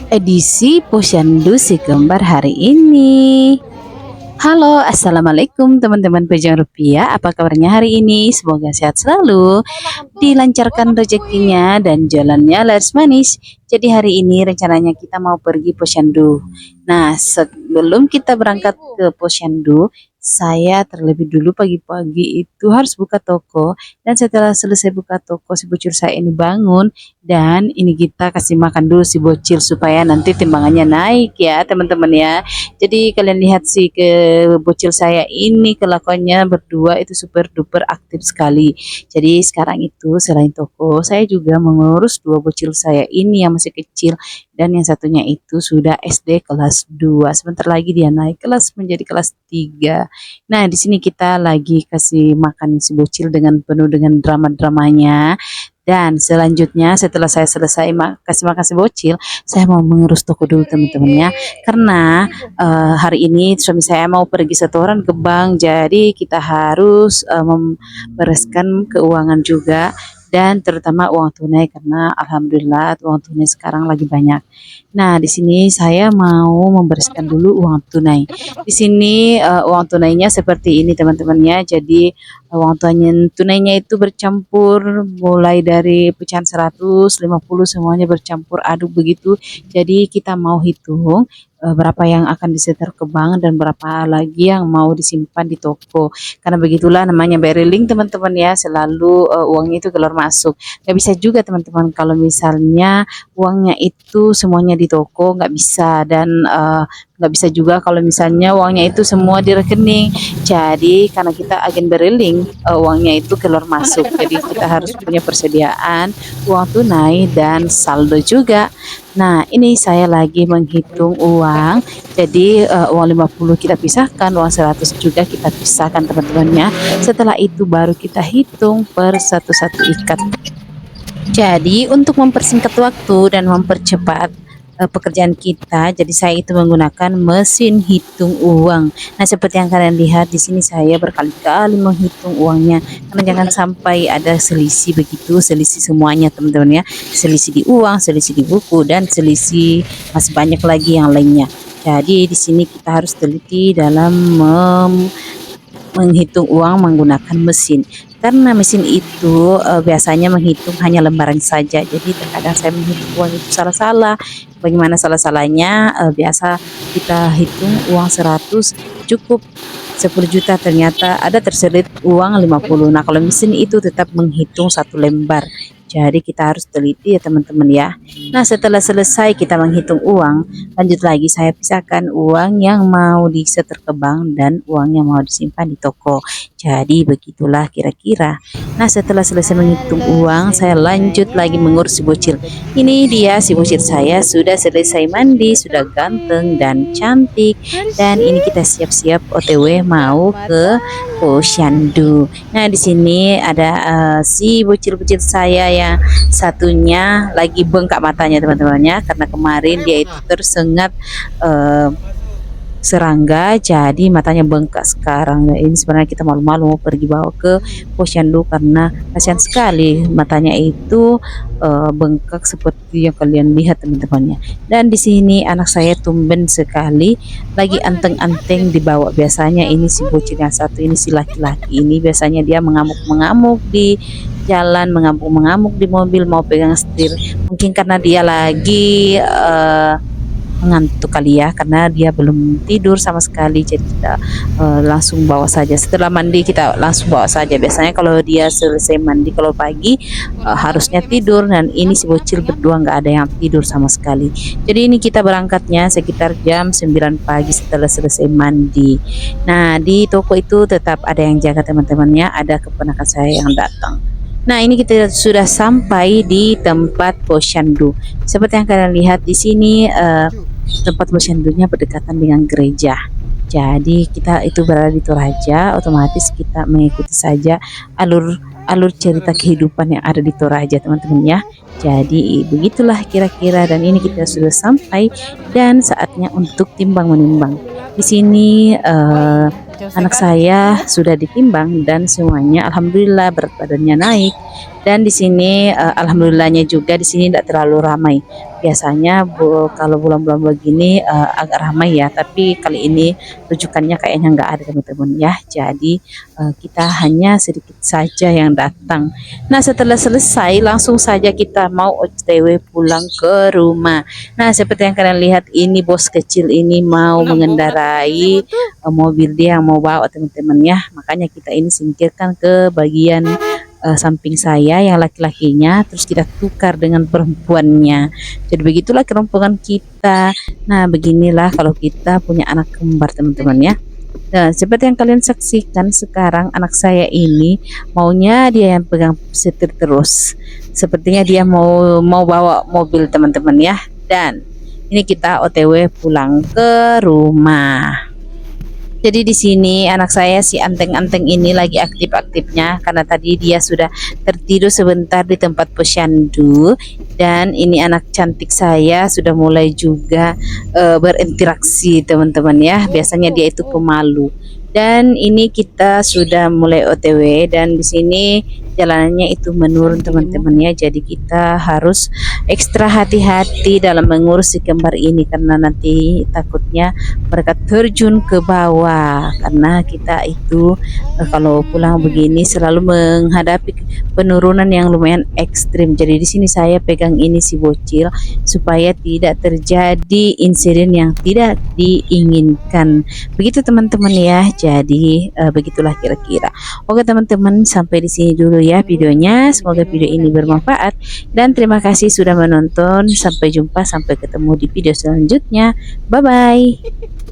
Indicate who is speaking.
Speaker 1: edisi Posyandu si kembar hari ini. Halo, assalamualaikum teman-teman Pejuang Rupiah. Apa kabarnya hari ini? Semoga sehat selalu, dilancarkan rezekinya dan jalannya laris manis. Jadi hari ini rencananya kita mau pergi Posyandu. Nah, sebelum kita berangkat ke Posyandu, saya terlebih dulu pagi-pagi itu harus buka toko, dan setelah selesai buka toko si bocil saya ini bangun, dan ini kita kasih makan dulu si bocil supaya nanti timbangannya naik ya teman-teman ya. Jadi kalian lihat sih ke bocil saya ini kelakuannya berdua itu super duper aktif sekali. Jadi sekarang itu selain toko, saya juga mengurus dua bocil saya ini yang masih kecil, dan yang satunya itu sudah SD kelas 2. Sebentar lagi dia naik kelas menjadi kelas 3. Nah, di sini kita lagi kasih makan si bocil dengan penuh dengan drama-dramanya. Dan selanjutnya setelah saya selesai kasih makan si bocil, saya mau mengurus toko dulu teman-temannya. Karena hari ini suami saya mau pergi setoran ke bank, jadi kita harus membereskan keuangan juga, dan terutama uang tunai karena alhamdulillah uang tunai sekarang lagi banyak. Nah, di sini saya mau membereskan dulu uang tunai. Di sini uang tunainya seperti ini teman-temannya. Jadi uang tunainya itu bercampur mulai dari pecahan 150 semuanya bercampur aduk begitu. Jadi kita mau hitung berapa yang akan disetor ke bank dan berapa lagi yang mau disimpan di toko. Karena begitulah namanya barreling teman-teman ya, selalu uangnya itu keluar masuk. Gak bisa juga teman-teman kalau misalnya uangnya itu semuanya di toko, nggak bisa. Dan nggak bisa juga kalau misalnya uangnya itu semua di rekening. Jadi karena kita agen barreling, uangnya itu keluar masuk. Jadi kita harus punya persediaan uang tunai dan saldo juga. Nah, ini saya lagi menghitung uang. Jadi uang 50 kita pisahkan, uang 100 juga kita pisahkan teman-temannya. Setelah itu baru kita hitung per satu-satu ikat. Jadi untuk mempersingkat waktu dan mempercepat pekerjaan kita, jadi saya itu menggunakan mesin hitung uang. Nah, seperti yang kalian lihat di sini saya berkali-kali menghitung uangnya, karena jangan sampai ada selisih begitu, selisih semuanya teman-teman ya, selisih di uang, selisih di buku, dan selisih masih banyak lagi yang lainnya. Jadi di sini kita harus teliti dalam menghitung uang menggunakan mesin, karena mesin itu biasanya menghitung hanya lembaran saja. Jadi terkadang saya menghitung uang itu salah-salah. Bagaimana salah-salahnya? Biasa kita hitung uang 100 cukup 10 juta, ternyata ada terselip uang 50. Nah, kalau mesin itu tetap menghitung satu lembar. Jadi kita harus teliti ya teman-teman ya. Nah, setelah selesai kita menghitung uang, lanjut lagi saya pisahkan uang yang mau disetor ke bank dan uang yang mau disimpan di toko. Jadi begitulah kira-kira. Nah, setelah selesai menghitung uang, saya lanjut lagi mengurus si bocil. Ini dia si bocil saya sudah selesai mandi, sudah ganteng dan cantik. Dan ini kita siap-siap OTW mau ke Posyandu. Nah, di sini ada si bocil-bocil saya yang satunya lagi bengkak matanya teman-temannya, karena kemarin dia itu tersengat serangga, jadi matanya bengkak sekarang. Nah, ini sebenarnya kita malu-malu mau pergi bawa ke Posyandu karena kasihan sekali matanya itu bengkak seperti yang kalian lihat teman-temannya. Dan di sini anak saya tumben sekali lagi anteng-anteng dibawa. Biasanya ini si bocil yang satu ini, si laki-laki ini, biasanya dia mengamuk-mengamuk di jalan, mengamuk-mengamuk di mobil, mau pegang setir. Mungkin karena dia lagi mengantuk kali ya, karena dia belum tidur sama sekali. Jadi kita langsung bawa saja, setelah mandi kita langsung bawa saja. Biasanya kalau dia selesai mandi kalau pagi harusnya tidur, dan ini si bocil berdua nggak ada yang tidur sama sekali. Jadi ini kita berangkatnya sekitar jam 9 pagi setelah selesai mandi. Nah, di toko itu tetap ada yang jaga teman-temannya, ada keponakan saya yang datang. Nah, ini kita sudah sampai di tempat Posyandu. Seperti yang kalian lihat di sini, tempat Posyandunya berdekatan dengan gereja. Jadi kita itu berada di Toraja, otomatis kita mengikuti saja alur cerita kehidupan yang ada di Toraja teman-teman ya. Jadi begitulah kira-kira, dan ini kita sudah sampai dan saatnya untuk timbang menimbang. Di sini anak saya sudah ditimbang dan semuanya alhamdulillah berat badannya naik, Dan di sini alhamdulillahnya juga di sini tidak terlalu ramai. Biasanya kalau bulan-bulan begini agak ramai ya, tapi kali ini rujukannya kayaknya nggak ada teman-teman ya. Jadi kita hanya sedikit saja yang datang. Nah, setelah selesai langsung saja kita mau OTW pulang ke rumah. Nah, seperti yang kalian lihat ini bos kecil ini mau mengendarai mobil dia yang mau bawa teman-teman ya. Makanya kita ini singkirkan ke bagian samping saya yang laki-lakinya, terus kita tukar dengan perempuannya. Jadi begitulah kerompongan kita. Nah, beginilah kalau kita punya anak kembar teman-teman ya. Nah, seperti yang kalian saksikan sekarang anak saya ini maunya dia yang pegang setir terus. Sepertinya dia mau bawa mobil teman-teman ya. Dan ini kita OTW pulang ke rumah. Jadi di sini anak saya si anteng-anteng ini lagi aktif-aktifnya karena tadi dia sudah tertidur sebentar di tempat posyandu, dan ini anak cantik saya sudah mulai juga berinteraksi teman-teman ya. Biasanya dia itu pemalu. Dan ini kita sudah mulai OTW dan di sini jalanannya itu menurun teman-teman ya. Jadi kita harus ekstra hati-hati dalam mengurus si kembar ini karena nanti takutnya mereka terjun ke bawah karena kita itu kalau pulang begini selalu menghadapi penurunan yang lumayan ekstrim. Jadi di sini saya pegang ini si bocil supaya tidak terjadi insiden yang tidak diinginkan. Begitu teman-teman ya. Jadi begitulah kira-kira. Oke teman-teman, sampai di sini dulu ya videonya. Semoga video ini bermanfaat dan terima kasih sudah menonton. Sampai jumpa, sampai ketemu di video selanjutnya. Bye bye.